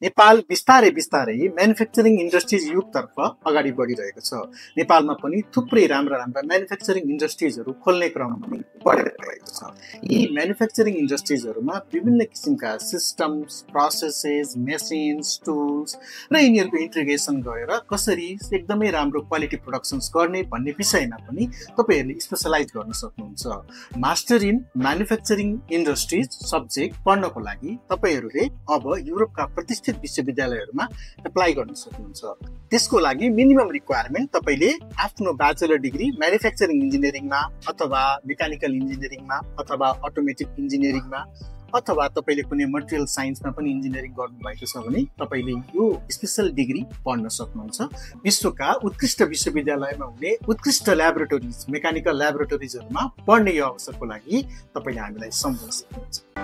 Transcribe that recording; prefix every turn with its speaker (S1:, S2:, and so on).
S1: नेपाल बिस्तारै बिस्तारै manufacturing industries युगतर्फ अगाडि बढिरहेको छ। नेपालमा पनि थुप्रै राम्रा म्यानुफ्याक्चरिङ इन्डस्ट्रिजहरू खोल्ने क्रम पनि बढिरहेको छ। यी म्यानुफ्याक्चरिङ इन्डस्ट्रिजहरूमा विभिन्न किसिमका सिस्टम्स, प्रोसेसेस, मेसिन्स, टुल्स र यिनीहरूको इन्टिग्रेसन गरेर कसरी एकदमै राम्रो क्वालिटी प्रोडक्सन्स गर्ने भन्ने विषयमा पनि तपाईँहरूले स्पेसलाइज गर्न सक्नुहुन्छ। Master in manufacturing industries subject पढ्नको लागि तपाईँहरूले अब युरोपका प्रतिष्ठित विश्वविद्यालयहरूमा एप्लाई गर्न सक्नुहुन्छ। त्यसको लागि मिनिमम रिक्वायरमेन्ट तपाईँले आफ्नो ब्याचलर डिग्री म्यानुफ्याक्चरिङ इन्जिनियरिङमा अथवा मेकानिकल इन्जिनियरिङमा अथवा अटोमेटिक इन्जिनियरिङमा अथवा तपाईँले कुनै मटेरियल साइन्समा पनि इन्जिनियरिङ गर्नुभएको छ भने तपाईँले यो स्पेसल डिग्री पढ्न सक्नुहुन्छ। विश्वका उत्कृष्ट विश्वविद्यालयमा हुने उत्कृष्ट ल्याबोरेटोरिज, मेकानिकल ल्याबोरेटोरिजहरूमा पढ्ने यो अवसरको लागि तपाईँले हामीलाई सम्झन सक्नुहुन्छ।